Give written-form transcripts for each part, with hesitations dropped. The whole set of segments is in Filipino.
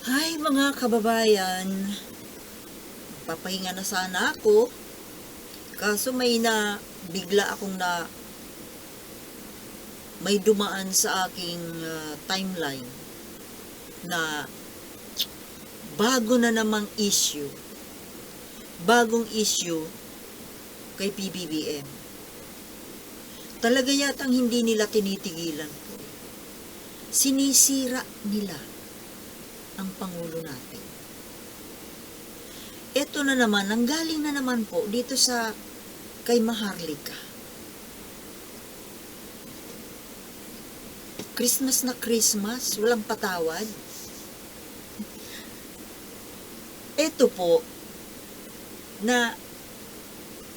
Hi mga kababayan, papahinga na sana ako, kaso bigla akong may dumaan sa aking timeline na bagong issue kay PBBM. Talaga yatang hindi nila tinitigilan po. Sinisira nila ang Pangulo natin. Ito na naman, nanggaling na naman po dito sa kay Maharlika. Christmas na Christmas, walang patawad. Ito po, na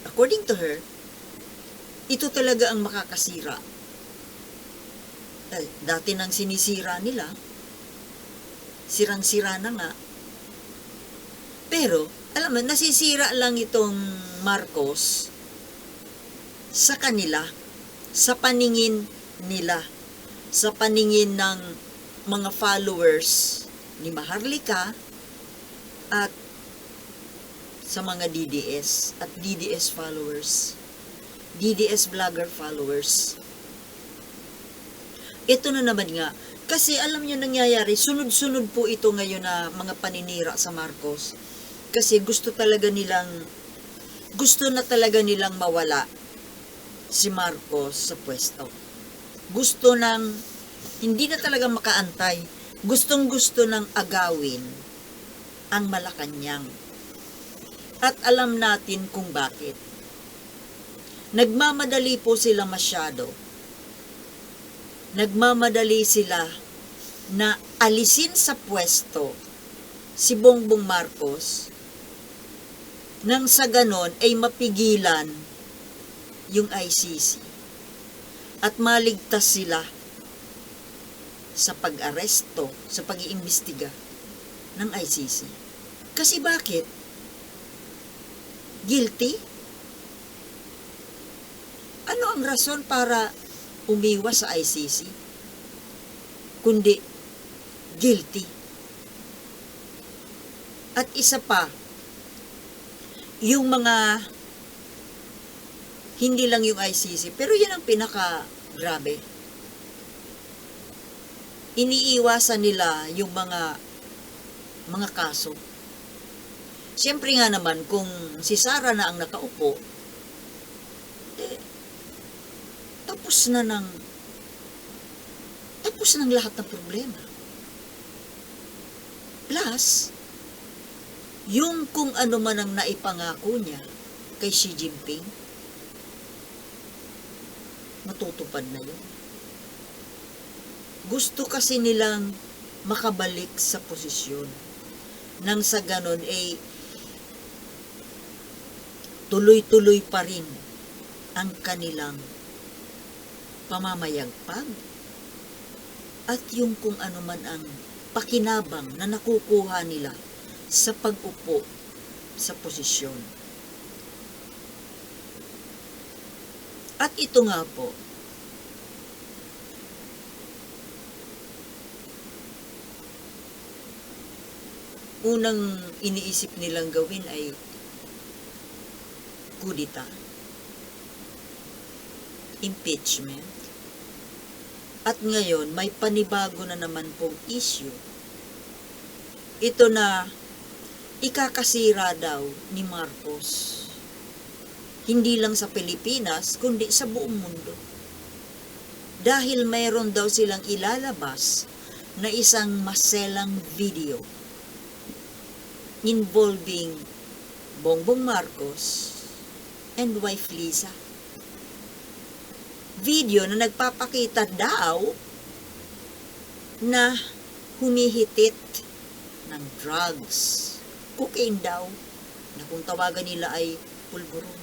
according to her, ito talaga ang makakasira. Dati nang sinisira nila, sirang-sira na nga. Pero, alam mo, nasisira lang itong Marcos sa kanila, sa paningin nila, sa paningin ng mga followers ni Maharlika at sa mga DDS at DDS followers, DDS vlogger followers. Ito na naman nga, kasi alam niyo nangyayari, sunod-sunod po ito ngayon na mga paninira sa Marcos. Kasi gusto na talaga nilang mawala si Marcos sa pwesto. Hindi na talaga makaantay. Gustong-gusto ng agawin ang Malacanang. At alam natin kung bakit. Nagmamadali po sila masyado. Nagmamadali sila na alisin sa pwesto si Bongbong Marcos nang sa ganon ay mapigilan yung ICC at maligtas sila sa pag-aresto, sa pag-iimbestiga ng ICC. Kasi bakit? Guilty? Ano ang rason para umiwas sa ICC? Kundi guilty. At isa pa, yung mga hindi lang yung ICC, pero yan ang pinaka-grabe. Iniiwasan nila yung mga kaso. Siyempre nga naman, kung si Sara na ang nakaupo, tapos ng lahat ng problema. Plus, yung kung ano man ang naipangako niya kay Xi Jinping, matutupad na yun. Gusto kasi nilang makabalik sa posisyon. Nang sa ganon ay tuloy-tuloy pa rin ang kanilang pamamayagpag at yung kung ano man ang pakinabang na nakukuha nila sa pag-upo sa posisyon. At ito nga po, unang iniisip nilang gawin ay kudita, impeachment, at ngayon may panibago na naman pong issue. Ito na ikakasira daw ni Marcos. Hindi lang sa Pilipinas, kundi sa buong mundo. Dahil mayroon daw silang ilalabas na isang maselang video involving Bongbong Marcos and wife Liza. Video na nagpapakita daw na humihitit ng drugs. Cocaine daw, na kung tawagan nila ay pulburon.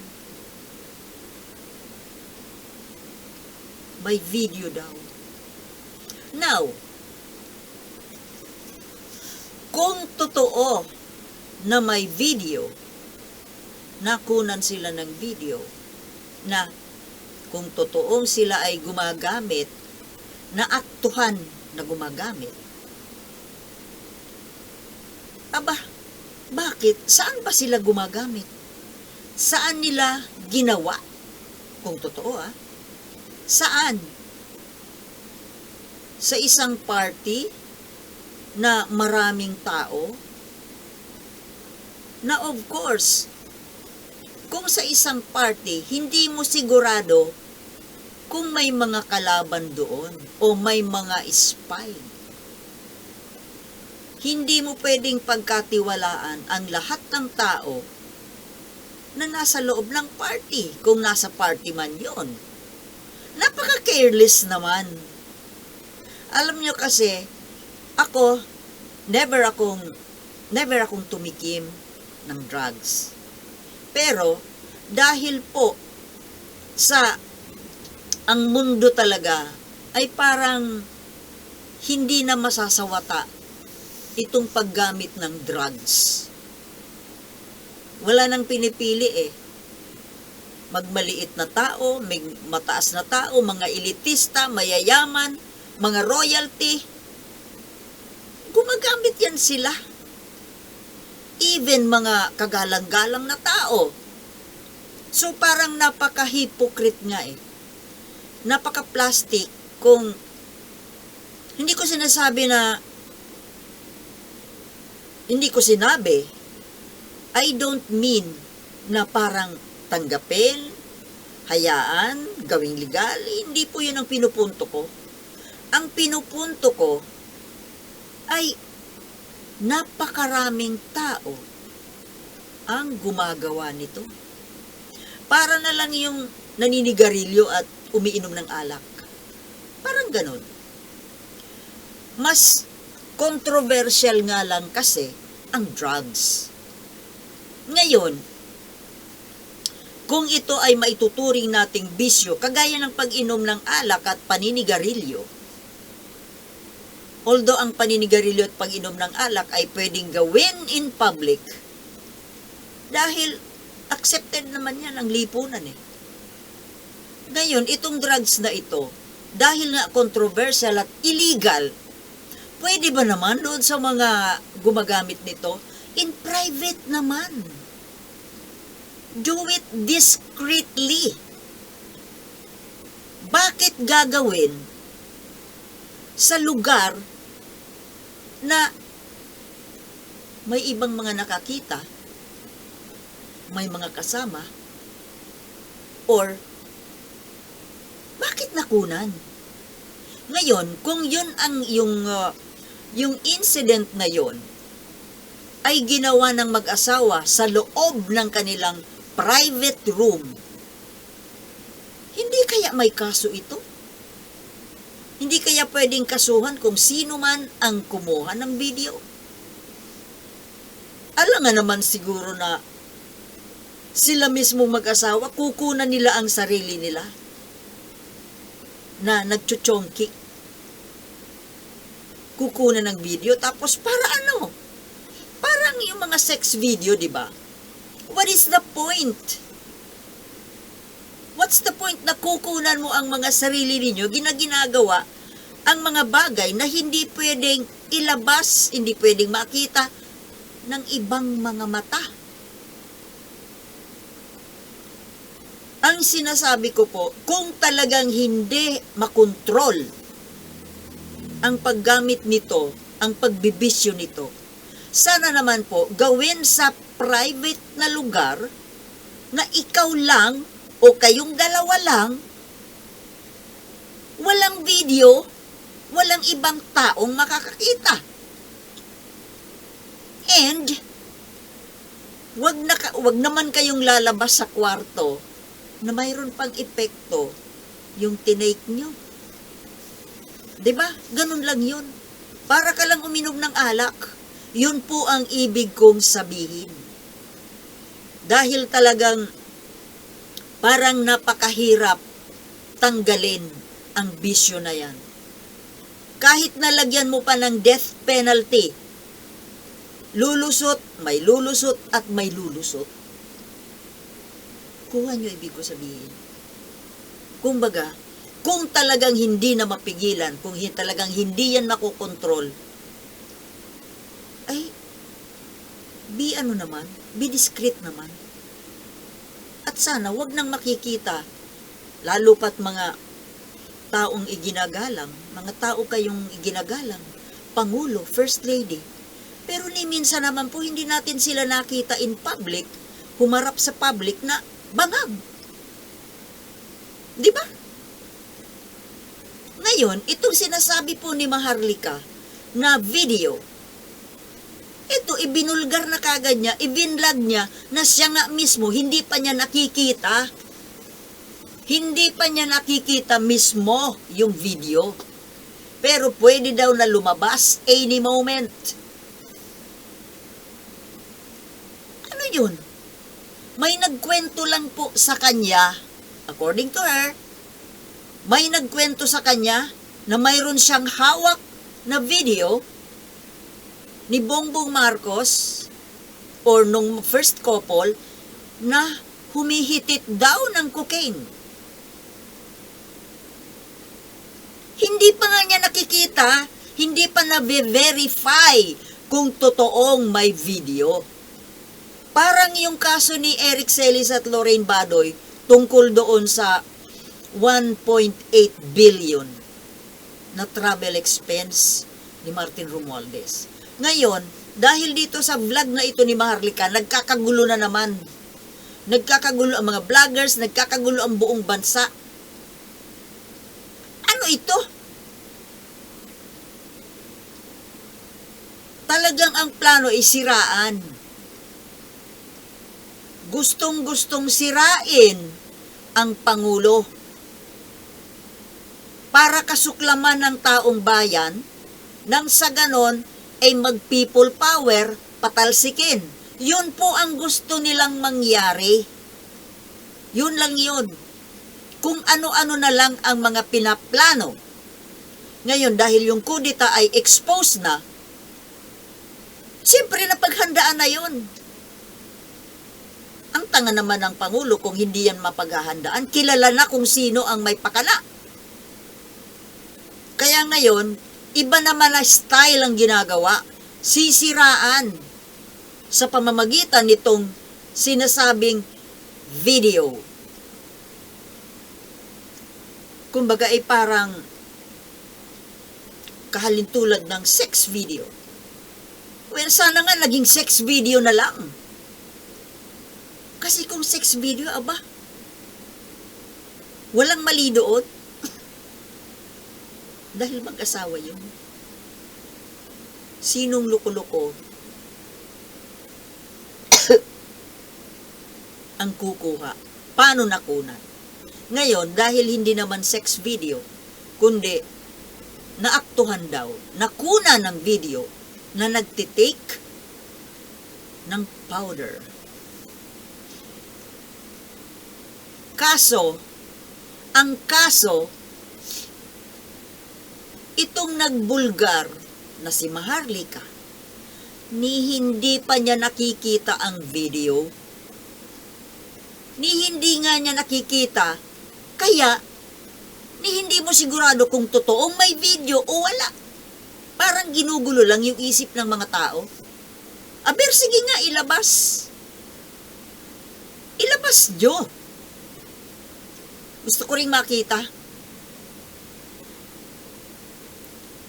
May video daw. Now, kung totoo na may video, nakunan sila ng video, na kung totoong sila ay gumagamit, na aktuhan na gumagamit Aba, bakit? Saan ba sila gumagamit? Saan nila ginawa? Kung totoo saan? Sa isang party na maraming tao? Na of course, kung sa isang party, hindi mo sigurado kung may mga kalaban doon o may mga spy. Hindi mo pwedeng pagkatiwalaan ang lahat ng tao na nasa loob ng party, kung nasa party man yon. Napaka-careless naman. Alam nyo kasi, ako, never akong tumikim ng drugs. Pero, dahil po sa ang mundo talaga ay parang hindi na masasawata itong paggamit ng drugs. Wala nang pinipili Magmaliit na tao, may mataas na tao, mga elitista, mayayaman, mga royalty. Gumagamit yan sila. Even mga kagalang-galang na tao. So parang napaka-hypocrite nga Napaka-plastic kung hindi ko sinabi, I don't mean na parang tanggapin, hayaan, gawing legal. Hindi po yun ang pinupunto ko. Ang pinupunto ko ay napakaraming tao ang gumagawa nito. Para na lang yung naninigarilyo at umiinom ng alak. Parang ganun. Mas controversial nga lang kasi ang drugs. Ngayon, kung ito ay maituturing nating bisyo, kagaya ng pag-inom ng alak at paninigarilyo, although ang paninigarilyo at pag-inom ng alak ay pwedeng gawin in public, dahil accepted naman yan ang lipunan Ngayon, itong drugs na ito, dahil nga controversial at illegal, pwede ba naman doon sa mga gumagamit nito? In private naman. Do it discreetly. Bakit gagawin sa lugar na may ibang mga nakakita, may mga kasama, or bakit nakunan? Ngayon, kung yun ang yung incident na yun ay ginawa ng mag-asawa sa loob ng kanilang private room, hindi kaya may kaso ito? Hindi kaya pwedeng kasuhan kung sino man ang kumuha ng video? Alam nga naman siguro na sila mismo mag-asawa, kukunan nila ang sarili nila na nagchuchongki. Kukunan ng video, tapos para ano? Parang yung mga sex video, di ba? What is the point? What's the point na kukunan mo ang mga sarili ninyo, ginagawa ang mga bagay na hindi pwedeng ilabas, hindi pwedeng makita ng ibang mga mata? Ang sinasabi ko po, kung talagang hindi makontrol ang paggamit nito, ang pagbibisyo nito, sana naman po gawin sa private na lugar na ikaw lang o kayong dalawa lang, walang video, walang ibang taong makakakita. And wag naman kayong lalabas sa kwarto na mayroon pang epekto yung tinake nyo. Diba? Ganun lang yun. Para ka lang uminom ng alak. Yun po ang ibig kong sabihin. Dahil talagang parang napakahirap tanggalin ang bisyo na yan. Kahit nalagyan mo pa ng death penalty, lulusot, may lulusot at may lulusot. Kuha nyo ibig ko sabihin. Kumbaga, kung talagang hindi na mapigilan, kung talagang hindi yan makokontrol, ay be discreet naman. At sana wag nang makikita, lalo pat mga taong iginagalang, mga tao kayong iginagalang, Pangulo, First Lady. Pero ni minsan naman po hindi natin sila nakita in public, humarap sa public na bangag. Di ba? Ngayon, itong sinasabi po ni Maharlika na video, ito ibinulgar na kagad niya, ibinlag niya na siya nga mismo, hindi pa niya nakikita. Hindi pa niya nakikita mismo yung video. Pero pwede daw na lumabas any moment. Ano yun? May nagkwento lang po sa kanya, according to her, may nagkwento sa kanya na mayroon siyang hawak na video ni Bongbong Marcos or nung first couple na humihitit daw ng cocaine. Hindi pa nga niya nakikita, hindi pa na-verify kung totoong may video. Parang yung kaso ni Eric Celis at Lorraine Badoy tungkol doon sa 1.8 billion na travel expense ni Martin Romualdez. Ngayon, dahil dito sa vlog na ito ni Maharlika, nagkakagulo na naman. Nagkakagulo ang mga vloggers, nagkakagulo ang buong bansa. Ano ito? Talagang ang plano ay siraan. Gustong-gustong sirain ang Pangulo para kasuklaman ng taong bayan nang sa ganon ay mag-people power patalsikin. Yun po ang gusto nilang mangyari. Yun lang yun. Kung ano-ano na lang ang mga pinaplano. Ngayon, dahil yung kudita ay exposed na, siyempre napaghandaan na yun. Ang tanga naman ng Pangulo kung hindi yan mapaghahandaan. Kilala na kung sino ang may pakala. Kaya ngayon, iba naman na style ang ginagawa. Sisiraan sa pamamagitan nitong sinasabing video. Kumbaga ay parang kahalintulad ng sex video. Well, sana nga naging sex video na lang. Kasi kung sex video, aba, walang mali doon. Dahil mag-asawa yun. Sinong luko-luko ang kukuha? Paano nakunan? Ngayon, dahil hindi naman sex video, kundi naaktuhan daw, nakuna ng video na nagtitake ng powder. Kaso, ang kaso, itong nagbulgar na si Maharlika, ni hindi pa niya nakikita ang video, ni hindi nga niya nakikita, kaya ni hindi mo sigurado kung totoong may video o wala. Parang ginugulo lang yung isip ng mga tao. Aber, sige nga, ilabas. Ilabas nyo. Gusto ko ring makita.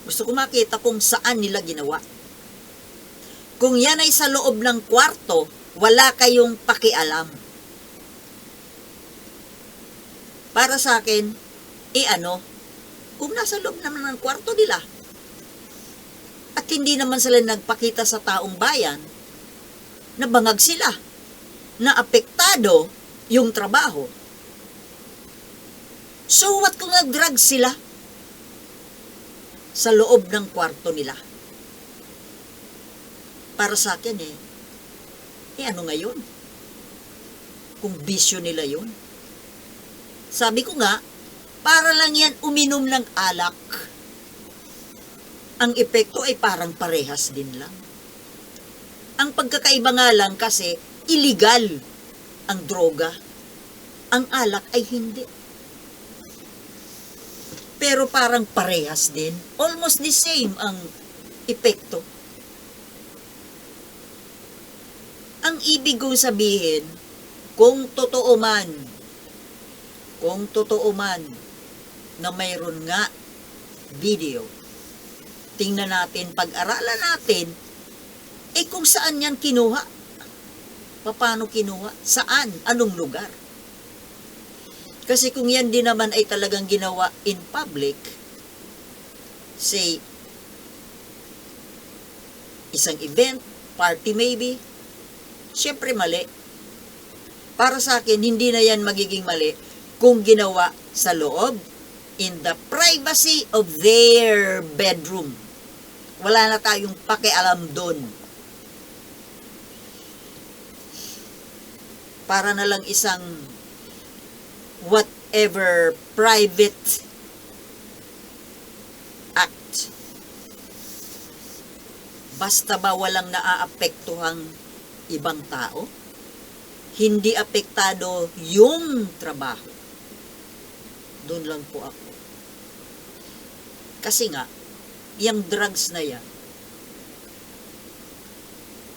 Gusto ko makita kung saan nila ginawa. Kung yan ay sa loob ng kwarto, wala kayong pakialam. Para sa akin, kung nasa loob naman ng kwarto nila, at hindi naman sila nagpakita sa taong bayan, na bangag sila, na apektado yung trabaho. So what kung nag-drug sila sa loob ng kwarto nila? Para sa akin ano ngayon? Kung bisyo nila yun. Sabi ko nga, para lang yan uminom ng alak. Ang epekto ay parang parehas din lang. Ang pagkakaiba nga lang kasi, illegal ang droga. Ang alak ay hindi. Pero parang parehas din. Almost the same ang epekto. Ang ibig kong sabihin, kung totoo man na mayroon nga video, tingnan natin, pag-aralan natin, kung saan yan kinuha, paano kinuha, saan, anong lugar. Kasi kung yan din naman ay talagang ginawa in public, say, isang event, party maybe, syempre mali. Para sa akin, hindi na yan magiging mali kung ginawa sa loob, in the privacy of their bedroom. Wala na tayong pakialam doon. Para na lang isang whatever private act. Basta ba walang naaapektuhang ibang tao? Hindi apektado yung trabaho. Doon lang po ako. Kasi nga, yung drugs na yan,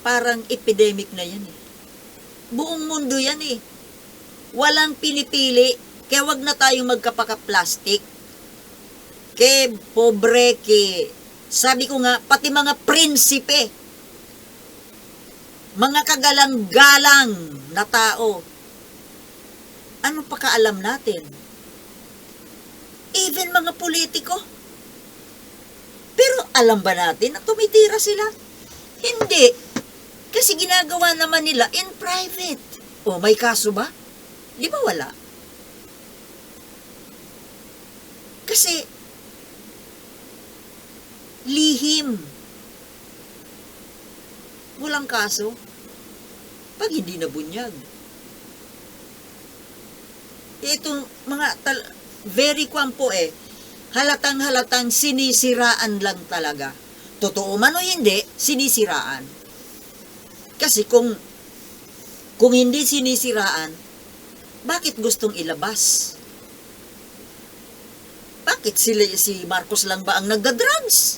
parang epidemic na yan eh. Buong mundo yan eh. Walang pinipili, kaya wag na tayong magkapaka-plastic. Ke pobre, sabi ko nga, pati mga prinsipe, mga kagalang-galang na tao, ano pa kaalam natin? Even mga politiko. Pero alam ba natin na tumitira sila? Hindi. Kasi ginagawa naman nila in private. O may kaso ba? Di ba wala? Kasi lihim. Walang kaso pag hindi nabunyag. Itong mga very kwampo halatang-halatang sinisiraan lang talaga. Totoo man o hindi, sinisiraan. Kasi kung hindi sinisiraan, bakit gustong ilabas? Bakit si Marcos lang ba ang nagda-drugs?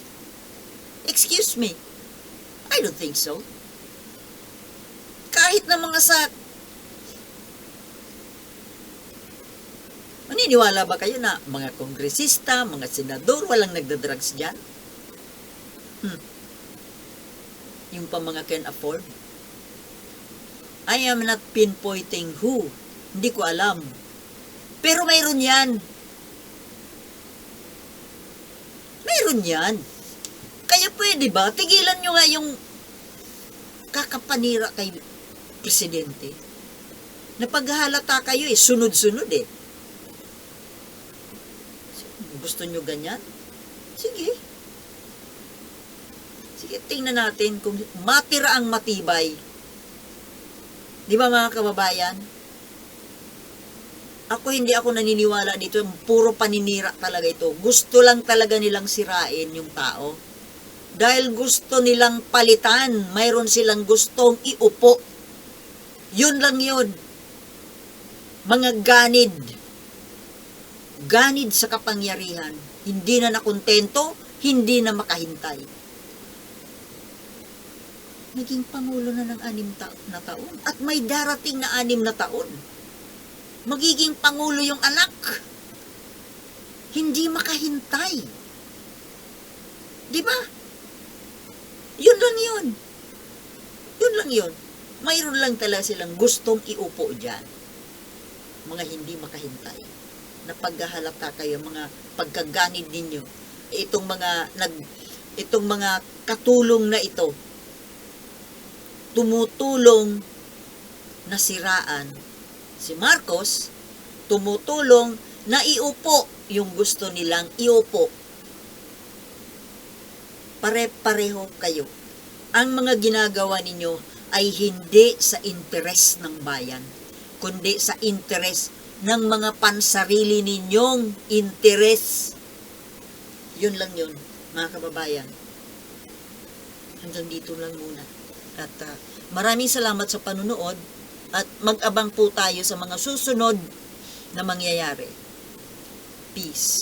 Excuse me. I don't think so. Kahit na mga maniniwala ba kayo na mga kongresista, mga senador, walang nagda-drugs dyan? Yung pa mga can afford? I am not pinpointing who. Hindi ko alam. Pero mayroon yan. Mayroon yan. Kaya pwede ba, tigilan nyo nga yung kakapanira kay presidente. Napaghalata kayo sunod-sunod Gusto nyo ganyan? Sige. Sige, tingnan natin kung matira ang matibay. Di ba mga kababayan? Hindi ako naniniwala dito. Puro paninira talaga ito. Gusto lang talaga nilang sirain yung tao. Dahil gusto nilang palitan. Mayroon silang gustong iupo. Yun lang yun. Mga ganid. Ganid sa kapangyarihan. Hindi na nakontento, hindi na makahintay. Naging pangulo na ng 6 na taon. At may darating na 6 na taon. Magiging pangulo yung anak. Hindi makahintay. Di ba? Yun lang yun. Yun lang yun. Mayroon lang talaga silang gustong iupo dyan. Mga hindi makahintay. Napaghahalata kayo, mga pagkaganid ninyo. Itong mga katulong na ito, tumutulong na siraan si Marcos, tumutulong na iupo yung gusto nilang iupo. Pare-pareho kayo. Ang mga ginagawa ninyo ay hindi sa interes ng bayan, kundi sa interes ng mga pansarili ninyong interes. Yun lang yun, mga kababayan. Hanggang dito lang muna. At maraming salamat sa panunood at mag-abang po tayo sa mga susunod na mangyayari. Peace.